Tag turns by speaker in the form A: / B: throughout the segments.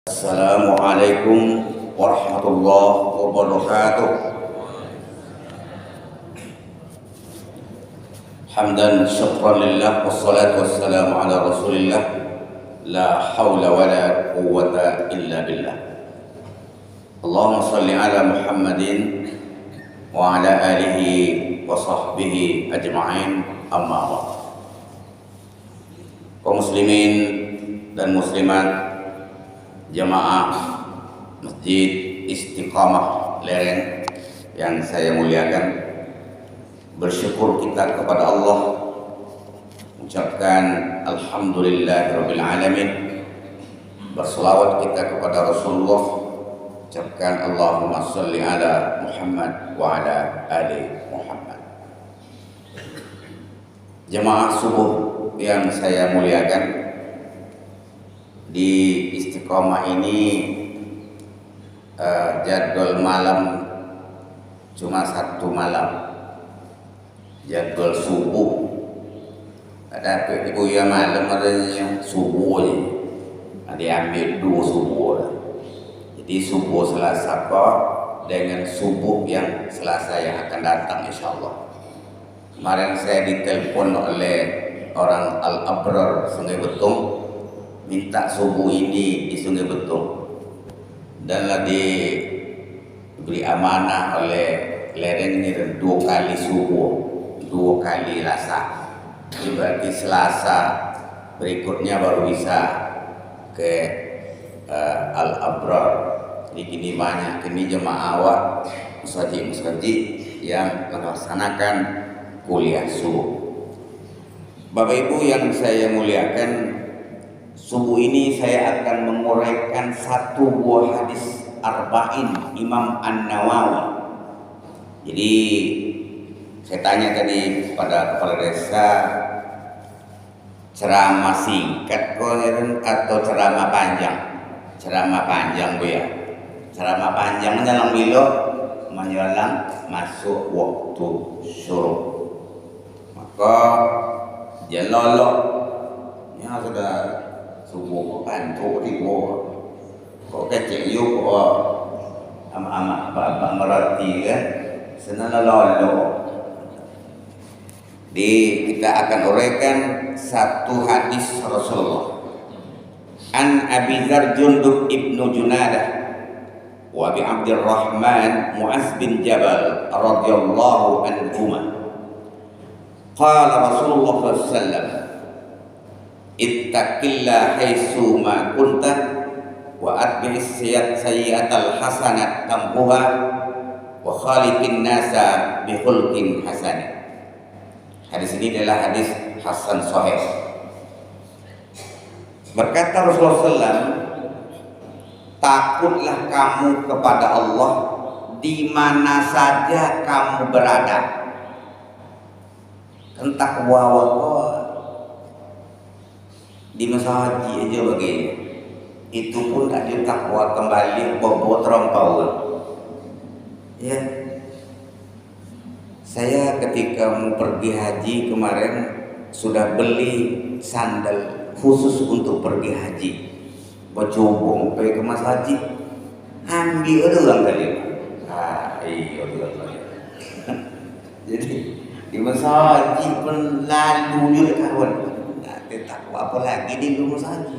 A: Assalamualaikum warahmatullahi wabarakatuh. Hamdan syukran lillah wassalatu wassalamu ala rasulillah. La hawla wa la quwwata illa billah. Allahumma salli ala Muhammadin wa ala alihi wa sahbihi ajma'in, amma ba'd. Kaum muslimin dan muslimat, jamaah Masjid Istiqamah Lereng yang saya muliakan, bersyukur kita kepada Allah, ucapkan alhamdulillahirabbil alamin, berselawat kita kepada Rasulullah, ucapkan Allahumma shalli ala Muhammad wa ala ali Muhammad. Jamaah subuh yang saya muliakan, di Istiqomah ini jadwal malam cuma satu malam, jadwal subuh ada ibu ya malam, adanya subuh aja, diambil dua subuh. Jadi subuh Selasa dengan subuh yang Selasa yang akan datang insyaallah. Kemarin saya ditelepon oleh orang Al-Abrar Sungai Betung, minta subuh ini di Sungai Betung, dan diberi amanah oleh Lereng ini 2 kali subuh, 2 kali Lasa. Ini berarti Selasa berikutnya baru bisa ke Al-Abrar. Jadi kini banyak kini jemaah awak musajid yang melaksanakan kuliah subuh. Bapak Ibu yang saya muliakan, subuh ini saya akan menguraikan satu buah hadis arba'in Imam An-Nawawi. Jadi saya tanya tadi pada kepala desa, ceramah singkat atau ceramah panjang? Ceramah panjang Bu ya. Ceramah panjang menjelang bilok, menjelang masuk waktu syuruk. Maka jalolok ya sudah subuh bantu di bawah kok kecil yuk kok ama bapak merati kan senang lolo. Kita akan uraikan satu hadis Rasulullah. An Abi Dzar Jundub ibnu Junadah wa Abi Abdurrahman Mu'az bin Jabal radhiyallahu anhuma. Qala Rasulullah sallallahu alaihi wasallam, ittaqillah haitsu ma kunta wa atbi'is sayyi'atal hasanat tamhuha wa khaliqin nasa bi khulqin hasan. Hadis ini adalah hadis hasan sahih. Berkata Rasulullah SAW, takutlah kamu kepada Allah di mana saja kamu berada. Entah wawa di masa haji aja begini, itu pun tak takwa kembali bobot terlampau. Ya, saya ketika mau pergi haji kemarin sudah beli sandal khusus untuk pergi haji, bercubung pergi ke mas haji, ambil ulang kali. Iya ulang. Jadi di masa haji pun lalu juga kawan. Takwa apa lagi di rumah saja.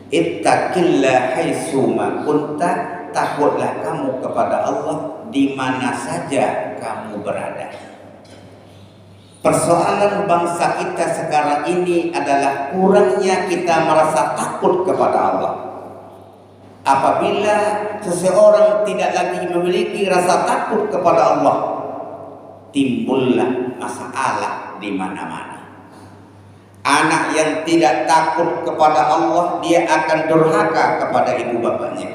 A: Ittaqillah haitsu ma kunta, takutlah kamu kepada Allah di mana saja kamu berada. Persoalan bangsa kita sekarang ini adalah kurangnya kita merasa takut kepada Allah. Apabila seseorang tidak lagi memiliki rasa takut kepada Allah, timbullah masalah di mana-mana. Anak yang tidak takut kepada Allah, dia akan durhaka kepada ibu bapaknya.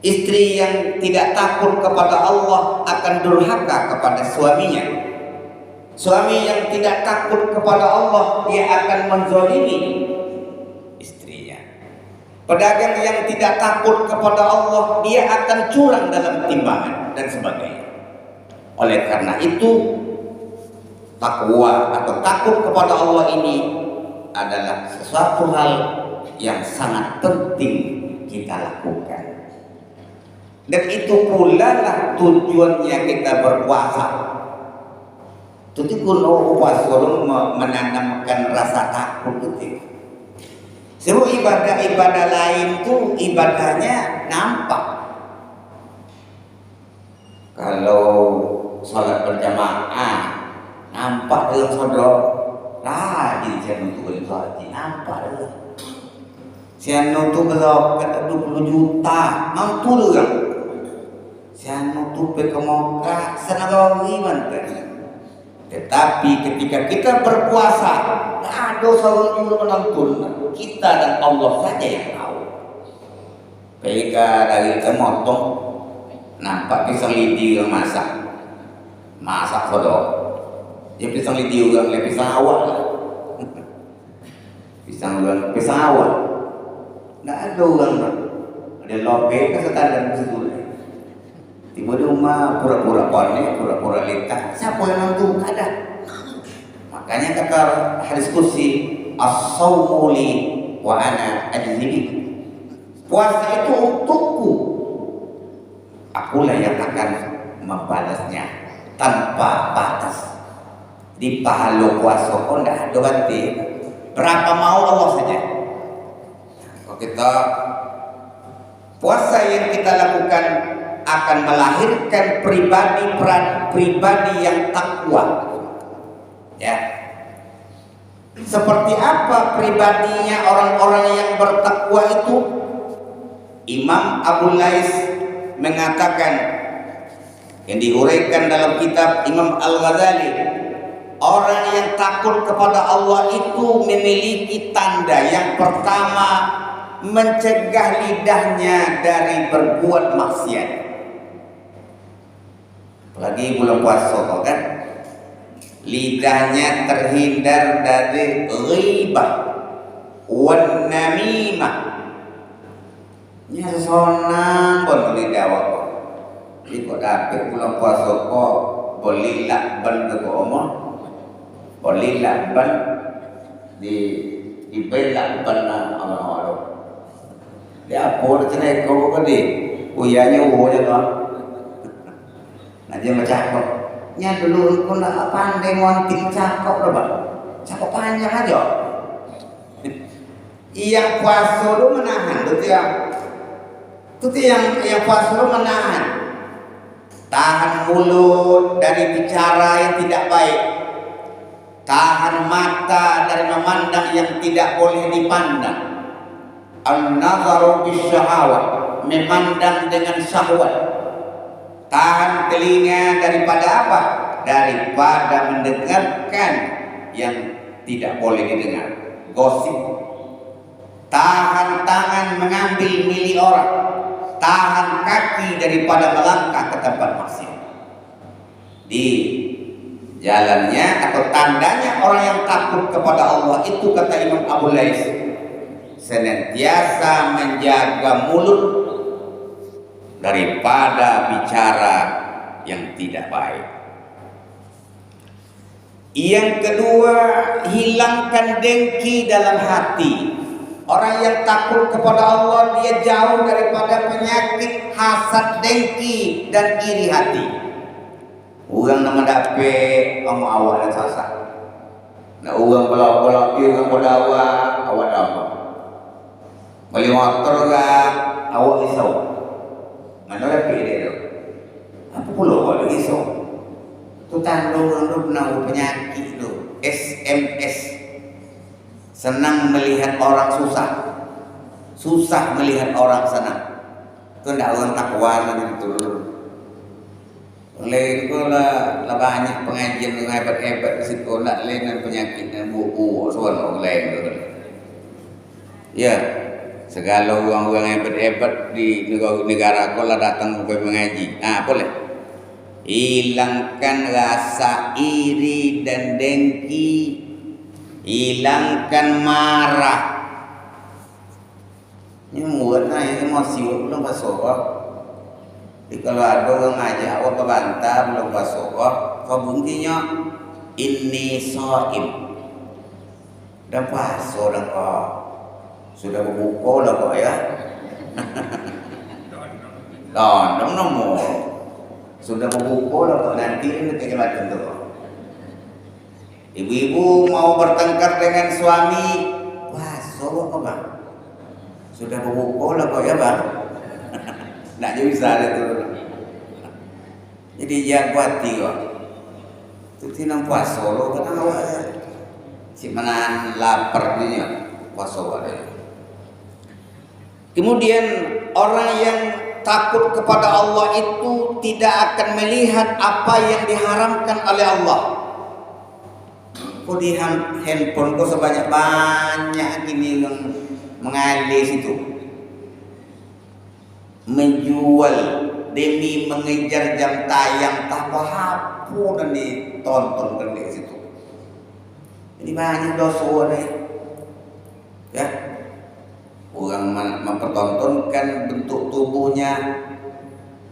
A: Istri yang tidak takut kepada Allah akan durhaka kepada suaminya. Suami yang tidak takut kepada Allah, dia akan menzalimi istrinya. Pedagang yang tidak takut kepada Allah, dia akan curang dalam timbangan dan sebagainya. Oleh karena itu, takwa atau takut kepada Allah ini adalah sesuatu hal yang sangat penting kita lakukan. Dan itu pula lah tujuannya kita berpuasa. Jadi kalau puasa menanamkan rasa takut itu. Sebab ibadah-ibadah lain tuh ibadahnya nampak. Kalau sholat berjamaah nampak dalam saudara rajin saya nutup sholat nampak dalam. Saya nutup berapa 20 juta mampu juga. Saya nutup ke Mekah senagawi mantan. Tetapi ketika kita berpuasa, tak ada seorang yang menonton. Kita dan Allah saja yang tahu. Ketika dari motong, nampak pisang lidi yang masak kodok. Ya pisang lidi juga, pisang awal lah. pisang awal. Nggak ada orang, ada lobek ke standar situ. Tiba di rumah pura-pura panik, pura-pura letak. Siapa yang nonton? Ada. Makanya kata hadis kursi, as-sawmu li wa ana ajzibi. Puasa itu untukku. Akulah yang akan membalasnya tanpa batas. Di pahala puasa pun tidak ada ganti. Berapa mau Allah saja. Kalau kita puasa yang kita lakukan akan melahirkan pribadi yang takwa. Ya. Seperti apa pribadinya orang-orang yang bertakwa itu? Imam Abu Lais mengatakan yang diuraikan dalam kitab Imam Al-Ghazali, orang yang takut kepada Allah itu memiliki tanda. Yang pertama, mencegah lidahnya dari berbuat maksiat. Lagi bulan puasa kan, lidahnya terhindar dari ghibah wan namimah. Nya sonang pun lidah wako. Jadi kok dapet bulan puasa kok boleh lakban ke omong, boleh lakban di belakban orang-orang. Dia apa cenai kau kan di uyanya uya kan. Nanti macam nya dulu aku nak pandai ngonting cakap dah bang, cakap panjang aja. Yang puasa lu menahan, betul ya? Itu yang puasa lu menahan, tahan mulut dari bicara yang tidak baik, tahan mata dari memandang yang tidak boleh dipandang. An-nazaru bisyahawat, memandang dengan syahwat. Tahan telinga daripada apa? Daripada mendengarkan yang tidak boleh didengar, gosip. Tahan tangan mengambil milik orang, tahan kaki daripada melangkah ke tempat maksiat. Di jalannya atau tandanya orang yang takut kepada Allah itu, kata Imam Abu Lais, senantiasa menjaga mulut daripada bicara yang tidak baik. Yang kedua, hilangkan dengki dalam hati. Orang yang takut kepada Allah, dia jauh daripada penyakit hasad, dengki, dan iri hati. Orang nama dapet kamu awak dan sasak. Nah, orang belak-belak dia orang berdawa, awak dapat. Beli motor kan, awak risau. Mana dapet dia tu? Apa pula awak risau? Tu tanda orang tu penyakit tu, SMS. Senang melihat orang susah, susah melihat orang senang. Itu tidak orang takwa itu. Oleh itu lah banyak pengajian yang hebat-hebat di situ, nak dengan penyakit dan buku soal lain tu. Ya, segala orang-orang hebat-hebat di negara kau lah datang ke mengaji. Boleh. Hilangkan rasa iri dan dengki. Hilangkan marah. Ini muat naik emosi belum pasok. Jadi kalau ada orang ngajak awak berbantah belum pasok, kau bunyinya ini shaim. Dan pasok dan kau sudah berbuka dah kau ya. sudah memukul atau nanti ini kayak macam tu. Ibu-ibu mau bertengkar dengan suami, wah sobok apa bang? Sudah memukul apa ya bang? Nak bisa itu. Jadi jangan kuati kok. Itu nang puasa lo kan awak si menahan lapar ni puasa ada. Kemudian orang yang takut kepada Allah itu tidak akan melihat apa yang diharamkan oleh Allah. Kok di handphone kok sebanyak-banyak gini yang mengalir situ, menjual demi mengejar jam tayang tanpa hapu dan ditontonkan di situ. Jadi banyak dosa nih, ya. Orang mempertontonkan bentuk tubuhnya,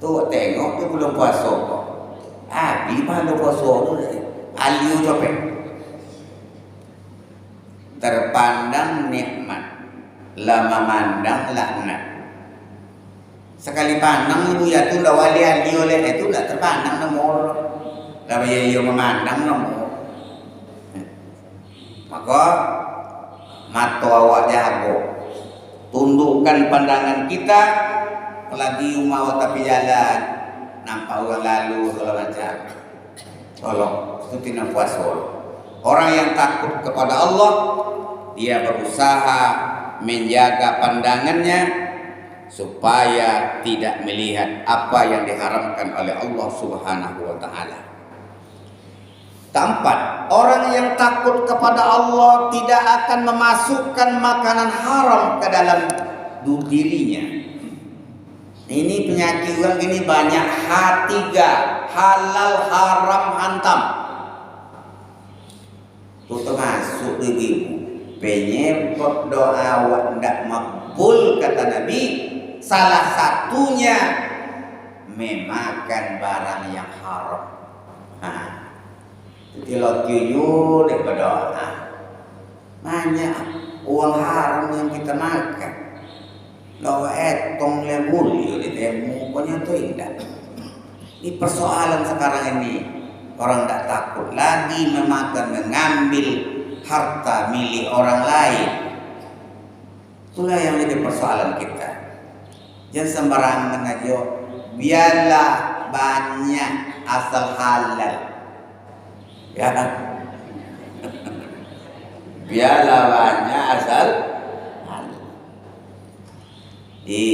A: tuh tengok dia belum puasa kok. Di mana puasa tu deh? Aliu copet. Terpandang nikmat, lama mandang laknat. Sekali pandang ibu ya tu dah wali aliu oleh itu dah terpandang nomor. Dah ia memandang nomor. Maka mata awak jago. Tundukkan pandangan kita, apalagi mau tapi jalan nampak orang lalu segala macam. Tolong, itu tidak puasa. Orang yang takut kepada Allah, dia berusaha menjaga pandangannya supaya tidak melihat apa yang diharamkan oleh Allah Subhanahu wa taala. Keempat, orang yang takut kepada Allah tidak akan memasukkan makanan haram ke dalam dirinya. Ini penyakit orang ini banyak H3, halal haram hantam. Itu termasuk ibu. Penyebab doa awak tidak makbul kata Nabi, salah satunya memakan barang yang haram. Kalau tujuh daripada banyak uang haram yang kita makan. Kalau etong lebuli di temu pokoknya tu indah. Ini persoalan sekarang ini, orang tak takut lagi mengambil harta milik orang lain. Itulah yang jadi persoalan kita. Jangan sembarangan aja. Biarlah banyak asal halal. Ya kan? Biarlah banyak asal di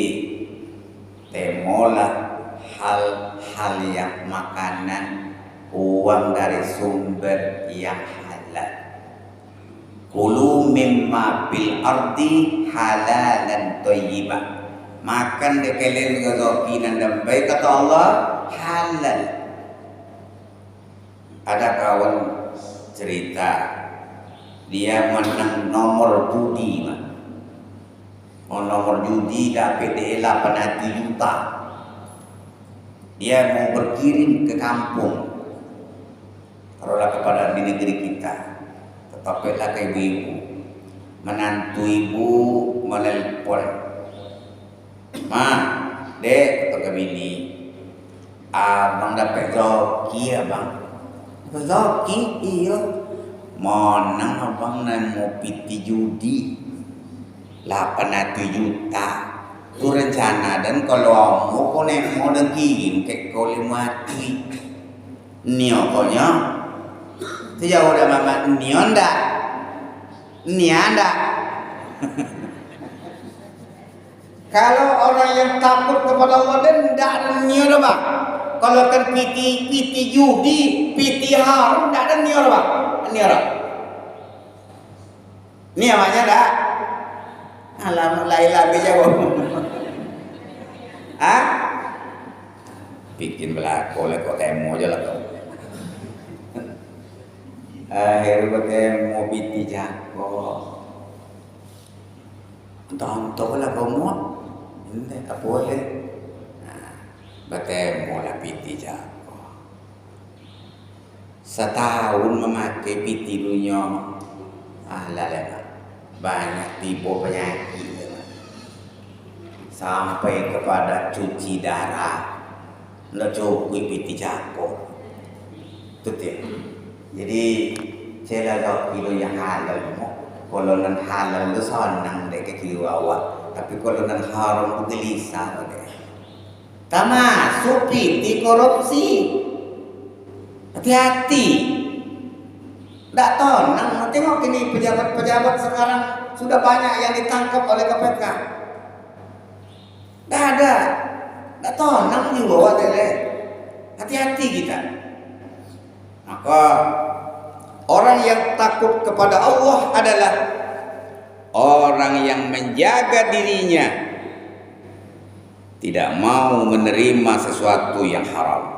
A: temolah hal-hal yang makanan uang dari sumber yang halal. Kulu mimma bil ardi halalan thayyibah. Makan dekelen rezeki dan baik kata Allah halal. Ada kawan cerita dia menang nomor judi, nomor judi dapat dia 800 juta. Dia mau berkirim ke kampung, taruhlah kepada di negeri kita, tetaplah ke ibu, menantu ibu menelpon, dek kata bini, abang dapat rezeki abang. Rezeki iya. Mana abang nak mau piti judi 800 juta. Itu rencana dan kalau mau kau nak mau kirim ke kau mati. Nio konya. Sejauh dah mama nio ndak. Nianda. Kalau orang yang takut kepada Allah dan ndak ada nio dah bang. Kalau kan piti judi, piti haram, tidak ada nior bang, nior. Ini namanya dah. Alamak lailah bijak. Bikin belako lah kok temu aja lah kau. Akhirnya temu piti jago. Entah lah kau mau, ini apa boleh. Bertemu lah piti jago. Setahun memakai piti dunia, banyak tipu penyakit, sampai kepada cuci darah. ndak cukup piti capok. Itu dia. Jadi saya lah kilo yang halal mo. Kalau nan halal tu senang dek ke kilo awak. Tapi kalau nan haram tu gelisah dek. Termasuk piti korupsi. Hati-hati. Tak tenang. Tengok ini pejabat-pejabat sekarang sudah banyak yang ditangkap oleh KPK. Tak ada. Tak tenang juga awak dek. Hati-hati kita. Maka orang yang takut kepada Allah adalah orang yang menjaga dirinya, tidak mau menerima sesuatu yang haram.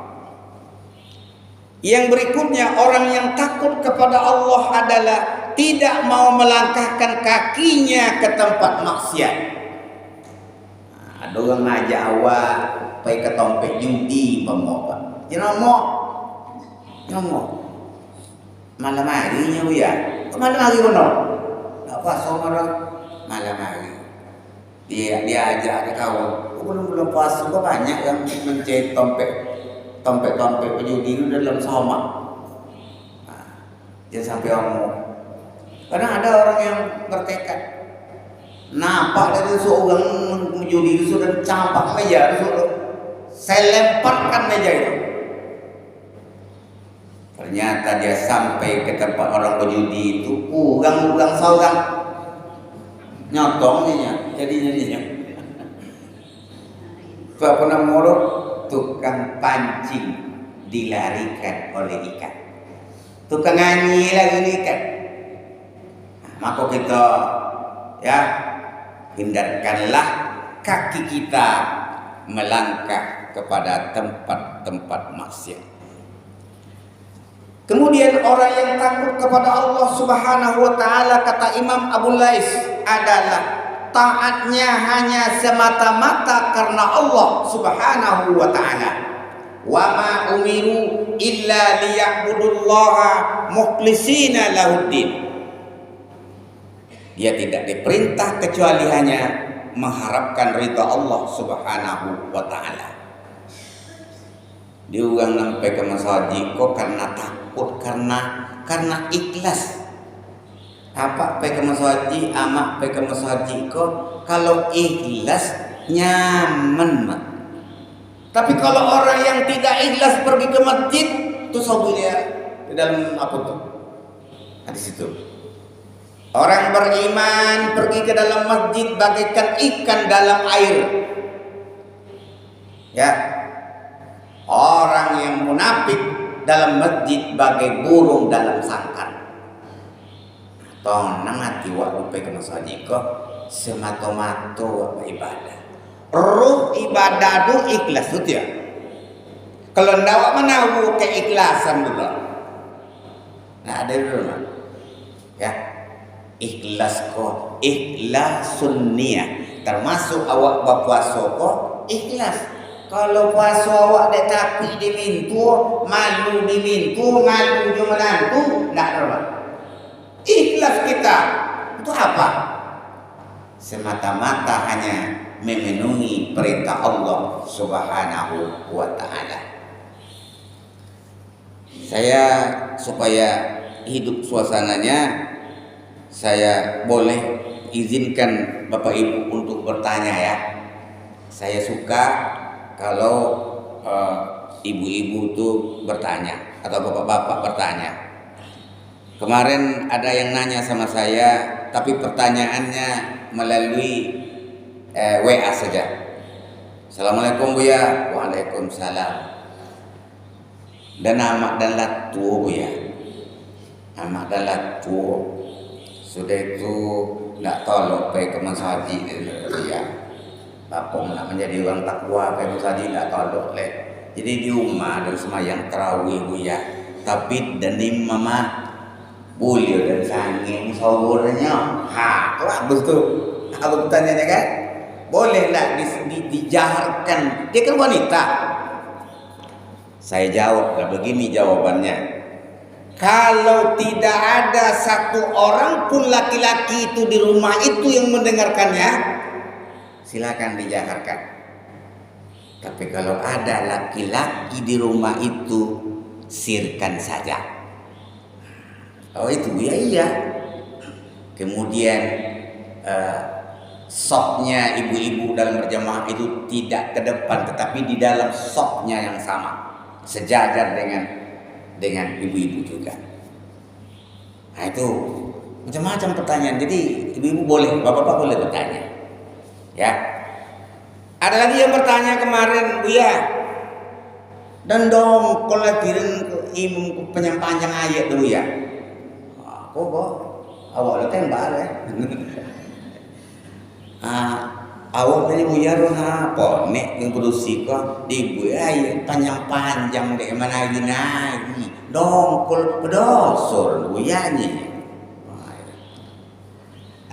A: Yang berikutnya, orang yang takut kepada Allah adalah tidak mau melangkahkan kakinya ke tempat maksiat. Ada orang ngajak awak pergi ke tempat judi pemohon. Nyomok malam harinya ya. Malam hari mana? Tak puasa orang malam hari. Dia ajak dia kawan. Belum puasa kok banyak yang mencari tompet penjudi itu dalam sama. Jangan sampai omong. Kadang ada orang yang bertekad. Nampak dari seorang menjudi itu sudah campak meja itu sudah saya lemparkan meja itu. Ternyata dia sampai ke tempat orang berjudi itu kurang seorang nyotongnya jadinya. Apa nama tukang pancing dilarikan oleh ikan. Tukang nyanyi lagi ikan. Maka kita ya hindarkanlah kaki kita melangkah kepada tempat-tempat maksiat. Kemudian orang yang takut kepada Allah Subhanahu wa taala, kata Imam Abu Lais, adalah taatnya hanya semata-mata karena Allah Subhanahu wa taala. Wa ma umiru illa liya'budullaha mukhlishina lahuddin. Dia tidak diperintah kecuali hanya mengharapkan ridha Allah Subhanahu wa taala. Diulang sampai ke masjid kok karena takut, karena ikhlas. Apa pergi ke masjid, amak pergi ke masjid kok kalau ikhlas nyaman mak. Tapi kalau orang yang tidak ikhlas pergi ke masjid, itu sobunya di dalam apa tuh? Di situ. Orang beriman pergi ke dalam masjid bagaikan ikan dalam air. Ya. Orang yang munafik dalam masjid bagai burung dalam sangkar. Tenang hati waktu pergi ke masjid kok semata-mata ibadah. Ruh ibadah itu ikhlas tu ya. Kalau ndak menahu keikhlasan dulu. Nah ada dulu. Ya. Ikhlas kok, ikhlasun niat. Termasuk awak berpuasa kok ikhlas. Kalau puasa awak dah takut dimintu, malu dimintu, malu jumalantu, tak apa. Ikhlas kita itu apa? Semata-mata hanya memenuhi perintah Allah Subhanahu wa taala. Saya supaya hidup suasananya, saya boleh izinkan Bapak Ibu untuk bertanya ya. Saya suka kalau ibu-ibu tuh bertanya atau bapak-bapak bertanya. Kemarin ada yang nanya sama saya, tapi pertanyaannya melalui WA saja. Assalamualaikum Buya. Waalaikumsalam. Dan amak dan latu Buya. Amak dan latu. Sudah itu nggak tolong pergi ke masjid ya. Bapak nak menjadi orang takwa, pergi masjid nggak tolong leh. Jadi di rumah dan semayang tarawih Buya. Tapi denim mama boleh dan sanging saurnya. Ha, bagus tu. Apa pertanyaannya kan? Boleh lah dijaharkan. Dia kan wanita. Saya jawab begini jawabannya. Kalau tidak ada satu orang pun laki-laki itu di rumah itu yang mendengarkannya, silakan dijaharkan. Tapi kalau ada laki-laki di rumah itu, sirkan saja. Oh itu ya iya. Kemudian sofnya ibu-ibu dalam berjamaah itu tidak ke depan, tetapi di dalam sofnya yang sama, sejajar dengan ibu-ibu juga. Nah itu macam-macam pertanyaan. Jadi ibu-ibu boleh, bapak-bapak boleh bertanya. Ya. Ada lagi yang bertanya kemarin, Buya. Dan dong kalau imam panjang ayat dulu ya. Kok awak tembak ya. Awak tadi Buya apa nek yang produksi kok di Buya panjang-panjang dek mana lagi dongkol pedosor Buya ni.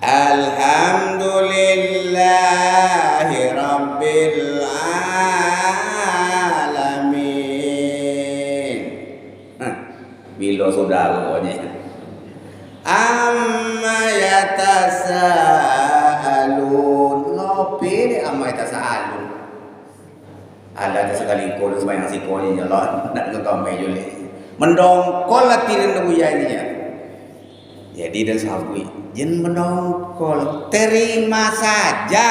A: Alhamdulillahi Rabbil Alamin. Bila saudaranya amma yatasaalun ngopi amma yatasaalun ada sekali kau sebanyak si kau ni jalan nak ngekau mejule mendongkol latihan nebuyanya ya. Jadi dan sahabat jen mendongkol terima saja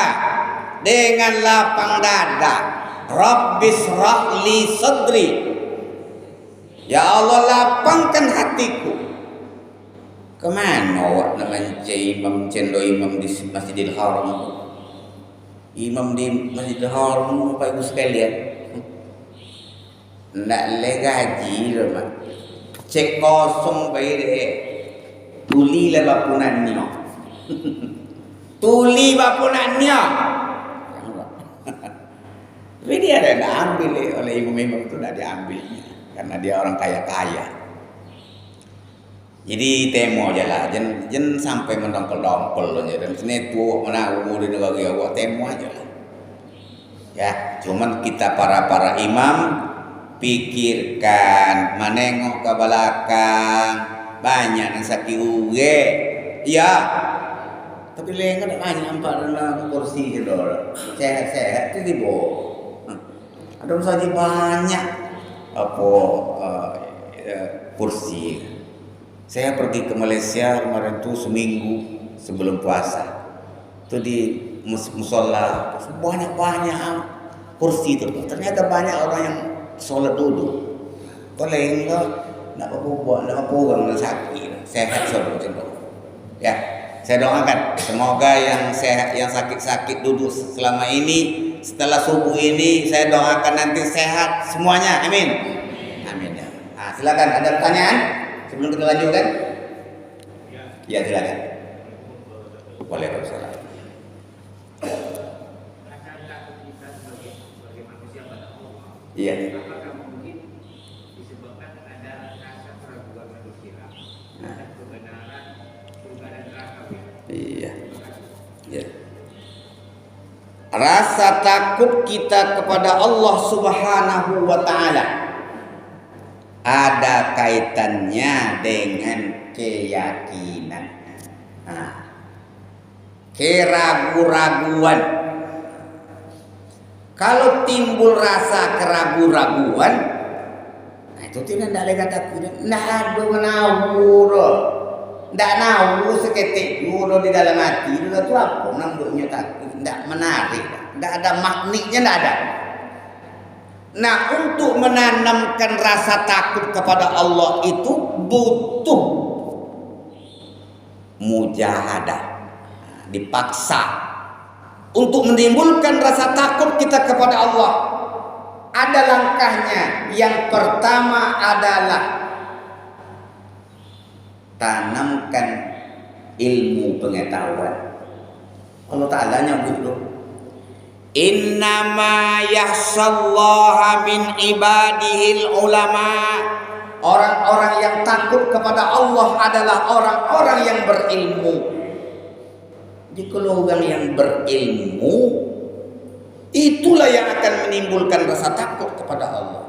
A: dengan lapang dada. Rabbis rahli sadri, ya Allah lapangkan hatiku. Kemana awak nak mencari imam cendol imam di Masjidil Haram? Imam di Masjidil Haram Bapak Ibu sekalian, nak legaji rumah cek kosong bayi deh. Tuli lah bapunannya. Tuli bapunannya. Tapi dia ada ambil oleh imam-imam itu tidak diambilnya karena dia orang kaya-kaya. Jadi temo aja lah, jen sampai mendongkol-dongkol loh dan sini tua mana umur di negara awak temo aja lah. Ya, cuman kita para imam pikirkan, menengok ke belakang. Banyak yang sakit uge, ya. Tapi lengah ada banyak empat dalam kursi itu, sehat-sehat itu dibawa. Ada saja banyak kursi. Saya pergi ke Malaysia kemarin itu seminggu sebelum puasa. Itu di musola banyak kursi itu. Ternyata banyak orang yang sholat duduk. Kalau lengah nak berbuat, nak berkurang sakit, sehat selalu macam ya, saya doakan semoga yang sehat, yang sakit-sakit duduk selama ini, setelah subuh ini, saya doakan nanti sehat semuanya, amin, amin ya. Silakan ada pertanyaan sebelum kita lanjutkan? Ya silakan. Boleh bersalah. Iya. Iya. Ya. Rasa takut kita kepada Allah Subhanahu wa taala ada kaitannya dengan keyakinan. Keraguan-raguan. Kalau timbul rasa keraguan-raguan, nah itu tidak ada takut. Nah, ada menawur. Tidak nahu seketik dulu di dalam hati itu apa nambahnya takut, tidak menarik, tidak ada makniknya, tidak ada. Nah untuk menanamkan rasa takut kepada Allah itu butuh mujahadah, dipaksa untuk menimbulkan rasa takut kita kepada Allah. Ada langkahnya. Yang pertama adalah tanamkan ilmu pengetahuan. Allah Ta'ala nyebut loh, innama yahsallaha min ibadihil ulama. Orang-orang yang takut kepada Allah adalah orang-orang yang berilmu. Jadi kalau orang yang berilmu, itulah yang akan menimbulkan rasa takut kepada Allah.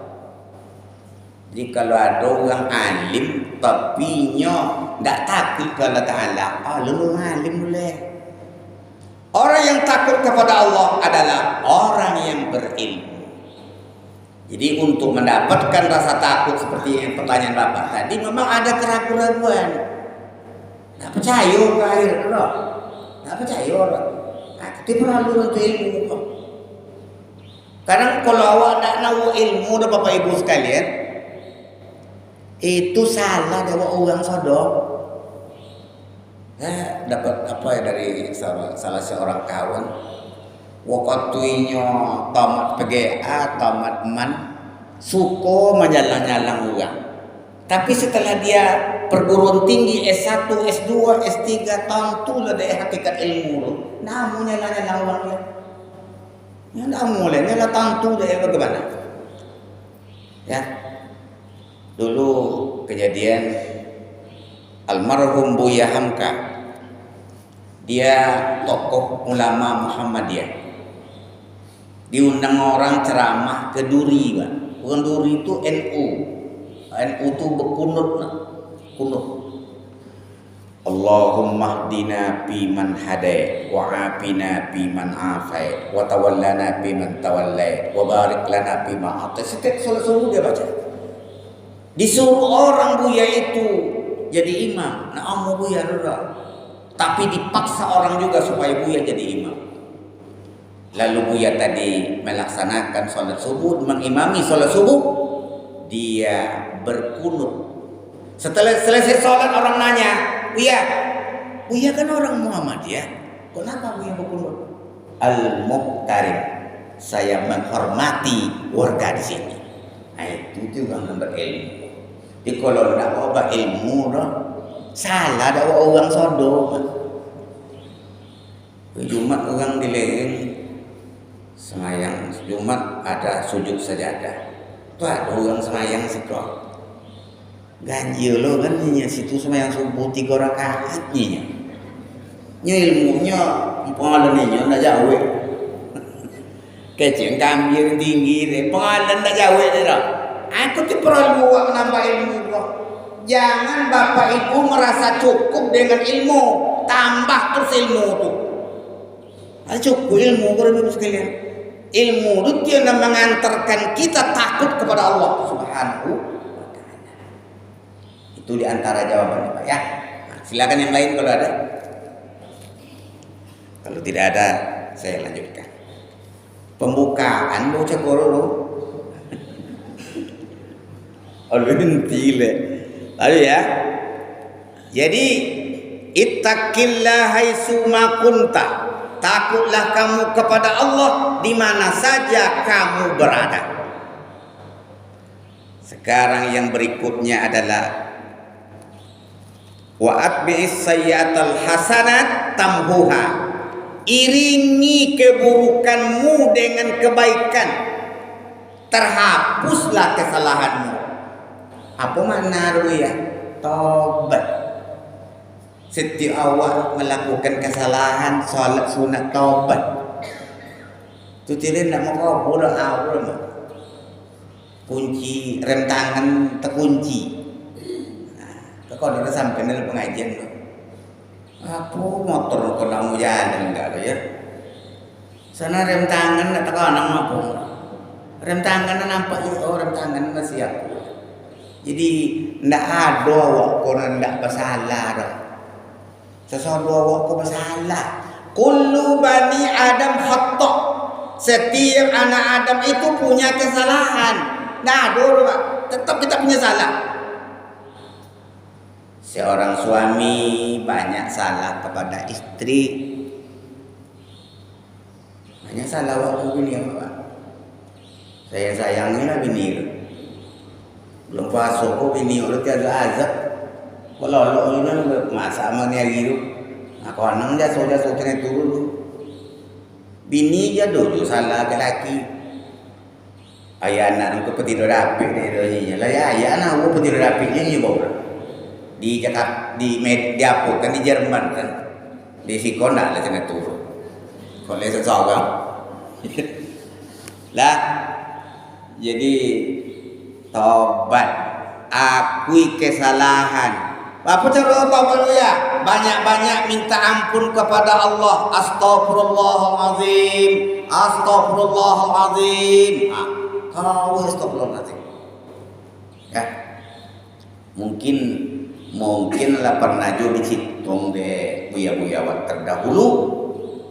A: Jadi kalau ada orang alim tapi tidak takut kepada Ta'ala, lu alim boleh. Orang yang takut kepada Allah adalah orang yang berilmu. Jadi untuk mendapatkan rasa takut seperti yang pertanyaan Bapak tadi, memang ada keraguan-keraguan. Nggak percaya ke air, nggak percaya orang. Nah, kita perlu untuk ilmu kok. Kadang kalau awak nak tahu ilmu, dah Bapak Ibu sekalian, itu salah dari orang sodok. Dapat apa ya dari salah seorang kawan. Waktunya tamat PGA, tamat man, suko menyalang-nyalang orang. Tapi setelah dia perguruan tinggi S1, S2, S3, tentu lah dia hakikat ilmu. Namun nyalang-nyalang orang dia. Ya namun lah, nyalang tentu dia bagaimana? Ya, dulu kejadian almarhum Buya Hamka, dia tokoh ulama Muhammadiyah. Diundang orang ceramah ke Duri, Pak. Bukan Duri itu NU. NU itu berkunut, kunut. Allahumma hdina fi man hadai, wa afina fi man afai, wa tawallana fi man tawallai, wa barik lana fi ma atai. Setiap salat subuh dia baca. Disuruh orang Buya itu jadi imam. Nah, amu Buya dulu. Tapi dipaksa orang juga supaya Buya jadi imam. Lalu Buya tadi melaksanakan sholat subuh, mengimami sholat subuh, dia berkunut. Setelah selesai sholat orang nanya, Buya kan orang Muhammadiyah, kenapa Buya berkunut? Al-Muqtarim, saya menghormati warga di sini. Nah, itu juga nomor ilmu. Jadi kalau tidak bawa ilmu, salah ada orang sodok. Jumat orang dileng. Semayang Jumat ada sujud sajadah. Tuh ada orang semayang sikro. Ganjil lo kan nyinya situ semayang subuh 3 rakaat nyinya. Nya ilmunya pengalamannya ndak jauh. Kecil kambing tinggi, pengalaman ndak jauh dia. Aku tu perlu menambah ilmu kok. Jangan Bapak Ibu merasa cukup dengan ilmu, tambah terus ilmu tu. Cukup ilmu kalau sekalian. Ilmu itu yang mengantarkan kita takut kepada Allah Subhanahu wa Ta'ala. Itu diantara jawabannya, Pak ya. Nah, silakan yang lain kalau ada. Kalau tidak ada, saya lanjutkan. Pembukaan baca Qur'an. Lalu ya. Jadi ittaqillaha haitsu ma kunta. Takutlah kamu kepada Allah di mana saja kamu berada. Sekarang yang berikutnya adalah wa atbi'is sayyi'atal hasanat tamhuha. Iringi keburukanmu dengan kebaikan. Terhapuslah kesalahanmu. Apa makna ya? Taubat. Setiap awak melakukan kesalahan, salat sunat taubat. Tu tidak nak mau kau awal mah. Kunci rem tangan terkunci. Nah, kau dah sampai dalam pengajian tu. Apa motor kau nak mau jalan enggak ya? Sana rem tangan nak tekan nang apa? Rem tangan nampak rem tangan masih aku. Jadi ndak ada awak kau ndak bersalah dah. Sesuatu awak bersalah. Kullu bani Adam khata. Setiap anak Adam itu punya kesalahan. Nah, dulu Pak, tetap kita punya salah. Seorang suami banyak salah kepada istri. Banyak salah waktu bini ya Pak. Saya sayangilah bini. Belum puasa kok bini udah tiada azab. Kalau lo ini masa mana gitu, aku anang jatuh kena turun. Bini je dulu salah ke laki. Ayah anak aku petidur rapi ni lah ya ayah anak aku petidur rapi ni bawa. Di Jakarta di Mediapok kan di Jerman kan. Di Sikona lah kena turun. Kalau seseorang lah jadi tobat, akui kesalahan. Apa cara taubat ya? Banyak-banyak minta ampun kepada Allah. Astaghfirullahalazim. Astaghfirullahalazim. Astagfirullahaladzim. Ya, mungkinlah pernah juga dihitung deh buya-buya terdahulu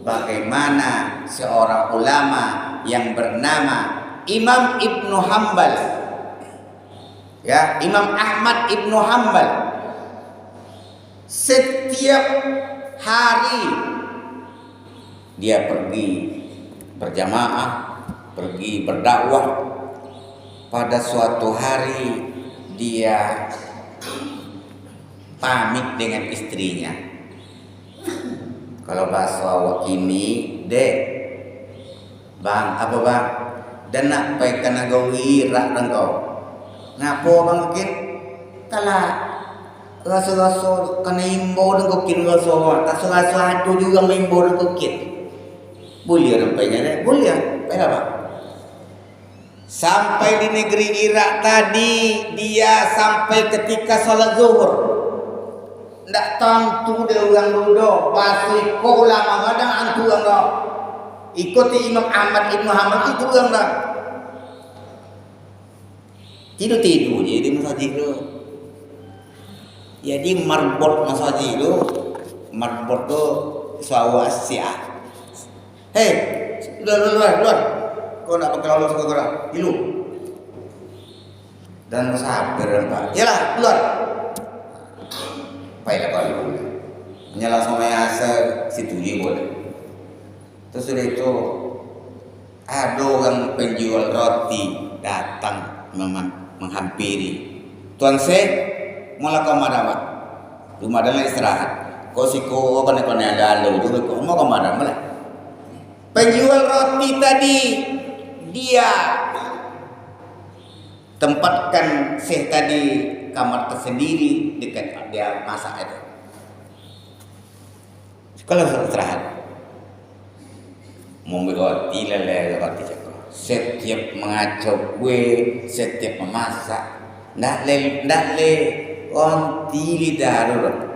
A: bagaimana seorang ulama yang bernama Imam Ibnu Hambal, ya, Imam Ahmad Ibnu Hambal, setiap hari dia pergi berjamaah, pergi berdakwah. Pada suatu hari dia pamit dengan istrinya. Kalau bahasa wakini, dek, bang, apa bang? Dan nak pai kena gawi rak engkau. Ngapo bang kin? Tala rasa-rasa kena imbo dan kokin rasa. Rasa-rasa itu juga imbo dan kokin. Boleh nampaknya dek? Boleh. Baik apa? Sampai di negeri Irak tadi dia sampai ketika salat zuhur. Ndak tentu dia orang dulu. Pasti kau ulama kadang antu orang dah. Ikuti Imam Ahmad Ibnu Hambal antu orang dah. Tidur je di masjid tu. Jadi marbot masjid tu, marbot tu sawa Asia. Hei, keluar. Kau nak pakai lolos ke korang? Hilu. Dan sabar Pak. Yalah, keluar. Baiklah kau. Nyala sama asa situ je boleh. Terus sudah itu ada orang penjual roti datang menghampiri. Tuan Syekh, mula kau madawa. Rumah dalam istirahat. Kau siko kan ada lalu juga kau mau kau madawa lah. Penjual roti tadi dia tempatkan Syekh tadi kamar tersendiri dekat dia masak itu. Kalau istirahat, mau roti lele roti cakap. Setiap mengacau kue, setiap memasak, ndak le roti lidah dulu.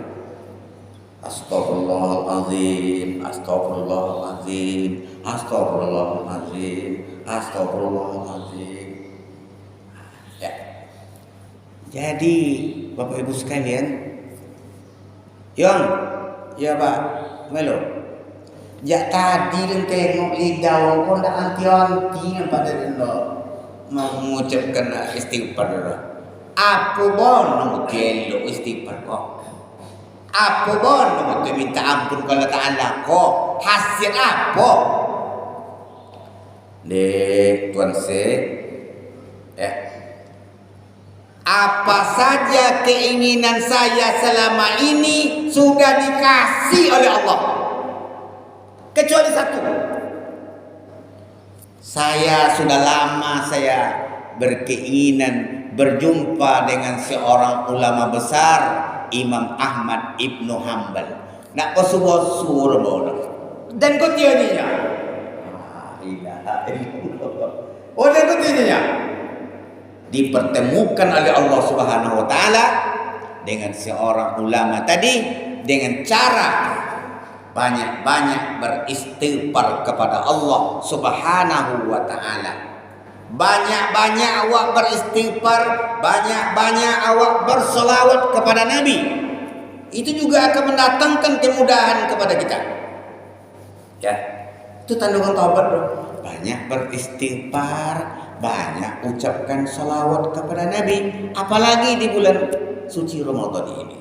A: Astagfirullahaladzim, astagfirullahaladzim, astagfirullahaladzim, astagfirullahaladzim. Ya. Jadi Bapak Ibu sekalian, Yong, ya Pak, melo. Jak tadi dan tengok lidah kau ndak anti-anti nampak dari lo mengucapkan istighfar dulu. Apa bon jelok istighfar kok? Apa bon untuk minta ampun kepada Ta'ala kok? Hasil apa? Dek Tuan Syekh, apa saja keinginan saya selama ini sudah dikasih oleh Allah. Kecuali satu. Saya sudah lama berkeinginan berjumpa dengan seorang ulama besar, Imam Ahmad Ibnu Hambal. Nak kau subuh bola. Dan kau tiada. Oh, dan kau tiada. Dipertemukan oleh Allah Subhanahu wa taala dengan seorang ulama tadi dengan cara banyak-banyak beristighfar kepada Allah Subhanahu wa taala. Banyak-banyak awak beristighfar, banyak-banyak awak berselawat kepada Nabi. Itu juga akan mendatangkan kemudahan kepada kita. Ya. Itu tandungan taubat, bro. Banyak beristighfar, banyak ucapkan selawat kepada Nabi, apalagi di bulan suci Ramadan ini.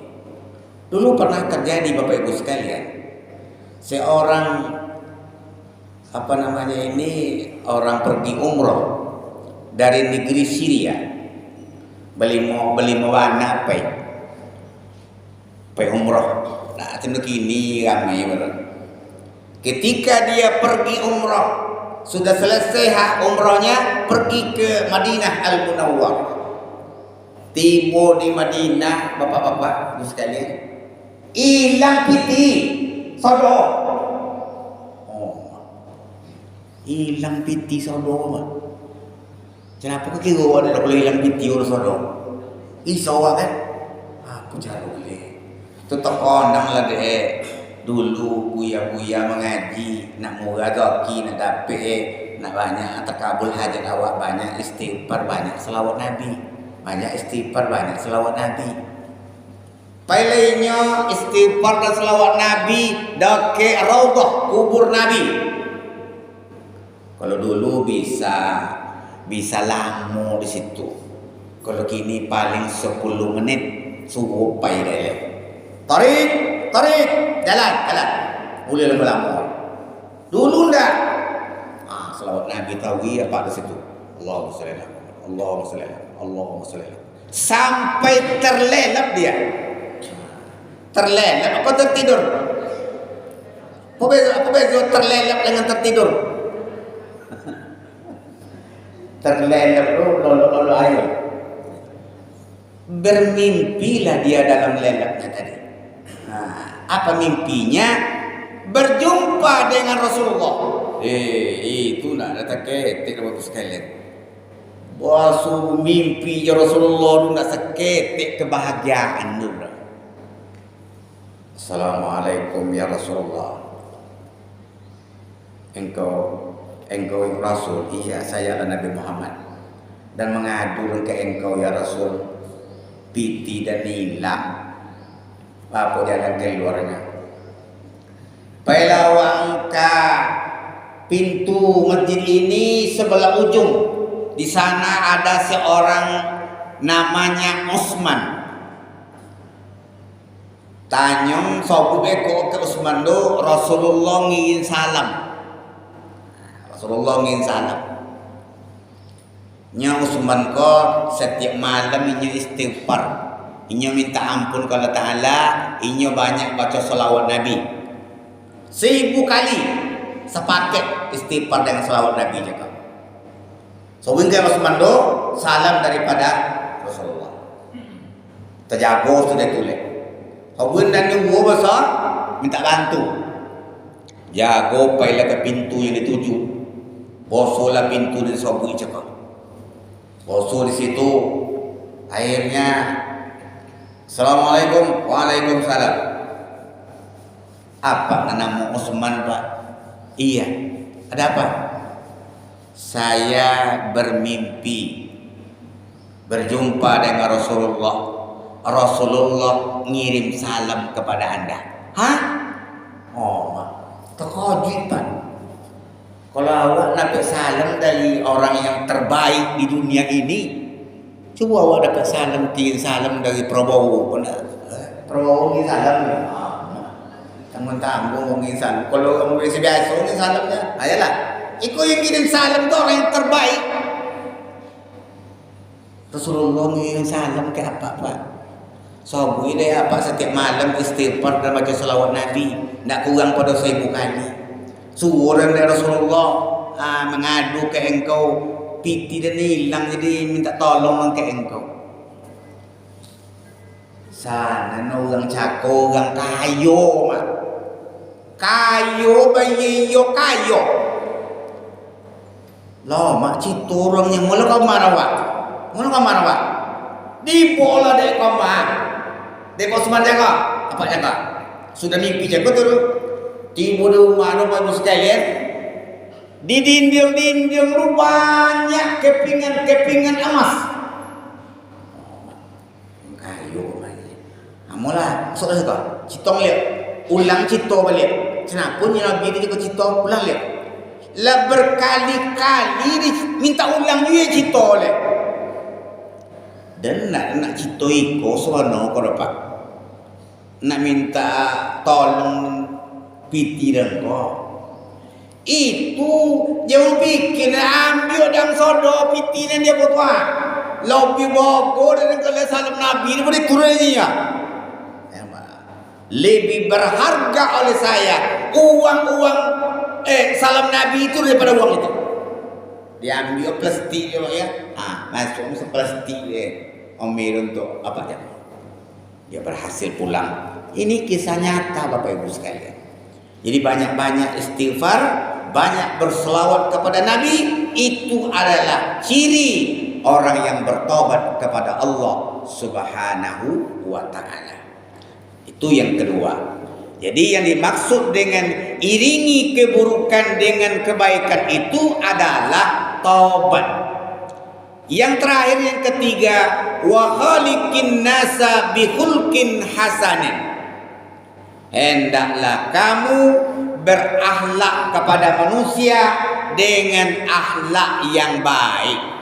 A: Dulu pernah terjadi Bapak Ibu sekalian, seorang orang pergi umroh dari negeri Syria, beli mewana pai umroh. Nah, tunduk ini ramai benar. Ketika dia pergi umroh, sudah selesai umrohnya, pergi ke Madinah Al-Munawwarah. Tiba di Madinah, bapak-bapak sekalian, hilang piti sodor. Hilang piti sodor. Kenapa kau kira ada boleh hilang piti orang sodor? Isau kan? Aku cari boleh. Tetap kondang lah deh. Dulu buya-buya mengaji, nak murah rezeki, nak dapat nak banyak terkabul hajat awak, banyak istighfar, banyak selawat Nabi. Banyak istighfar, banyak selawat Nabi. Lainnya istighfar dan selawat Nabi dake raudhah kubur Nabi. Kalau dulu bisa lama di situ. Kalau kini paling 10 menit subuh pai dah. Tarik, jalan. Boleh lama-lama. Dulu ndak. Selawat Nabi tawi apa di situ. Allahumma shalli ala Allahumma shalli ala Allahumma shalli ala. Sampai terlelap dia. Terlelap apa tertidur? Apa beza terlelap dengan tertidur? Terlelap lolo air. Bermimpilah dia dalam lelapnya tadi. Apa mimpinya? Berjumpa dengan Rasulullah. Itu nak ada ketik waktu sekalian. Wasu mimpi ya Rasulullah nak seketik kebahagiaan tu. Assalamualaikum ya Rasulullah. Engkau Rasul. Iya, saya adalah Nabi Muhammad. Dan mengadu ke engkau ya Rasul. Piti dan hilang. Apa jalan keluarnya? Pelawangka pintu masjid ini sebelah ujung. Di sana ada seorang namanya Utsman. Tanyong sobu beko ke Utsman do Rasulullah ngin salam. Nya Utsman ko setiap malam inyo istighfar. Inyo minta ampun kepada Ta'ala, inyo banyak baca selawat Nabi. 1000 kali sepaket istighfar dengan selawat Nabi juga. So wingke Utsman do salam daripada Rasulullah. Terjago sudah tulis. Hubun dan nunggu besar minta bantu. Jago pailah ke pintu yang dituju. Bosolah pintu di sobu cakap. Boso di situ. Akhirnya Assalamualaikum. Waalaikumsalam. Apa nama Utsman, Pak? Iya. Ada apa? Saya bermimpi berjumpa dengan Rasulullah. Rasulullah ngirim salam kepada Anda. Hah? Oh, terkejut, Pak. Kalau awak dapat salam dari orang yang terbaik di dunia ini, coba awak dapat salam, kirim salam dari Prabowo, Prabowo ngirim salam ya. Tanggung-tanggung ngirim salam. Kalau orang biasa ngirim salamnya, ayalah. Iko yang kirim salam tu orang yang terbaik. Rasulullah ngirim salam ke apa, Pak? Sobu ini apa setiap malam istighfar dan baca selawat Nabi, tidak kurang pada 1000 kali. Suara dari Rasulullah mengadu ke engkau, piti dan hilang, jadi minta tolong ke engkau. Sana orang cako, orang kayo, mak. Kayo bayi yo kayo. Loh, mak cito orang yang mula kau marah. Di bola dek kau mak. Dek kau semua jaga. Apa jaga? Sudah mimpi jaga tu. Tiba di rumah Bapak sekalian. Di dinding-dinding lu banyak kepingan emas. Kayu lagi. Amolah, sudah. Citong lihat. Ulang cito balik. Kenapa ni Nabi dia juga cito ulang lihat. Lah berkali-kali minta ulang dia cito le. Dan nak cito iko sono ko dapat. Nak minta tolong piti dan ko. Itu dia bikin ambil dan sodo piti dan dia buat. Lebih bagus dan kalau salam Nabi ni boleh turun dia. Lebih berharga oleh saya uang salam Nabi itu daripada uang itu. Dia ambil plastik ya, masuk plastik Omir untuk apa dia? Dia berhasil pulang. Ini kisah nyata Bapak Ibu sekalian. Jadi banyak-banyak istighfar, banyak berselawat kepada Nabi, itu adalah ciri orang yang bertobat kepada Allah Subhanahu wa Ta'ala. Itu yang kedua. Jadi yang dimaksud dengan iringi keburukan dengan kebaikan itu adalah taubat. Yang terakhir, yang ketiga, wa khaliqin nasa bihulkin hasanin. Hendaklah kamu berakhlak kepada manusia dengan akhlak yang baik.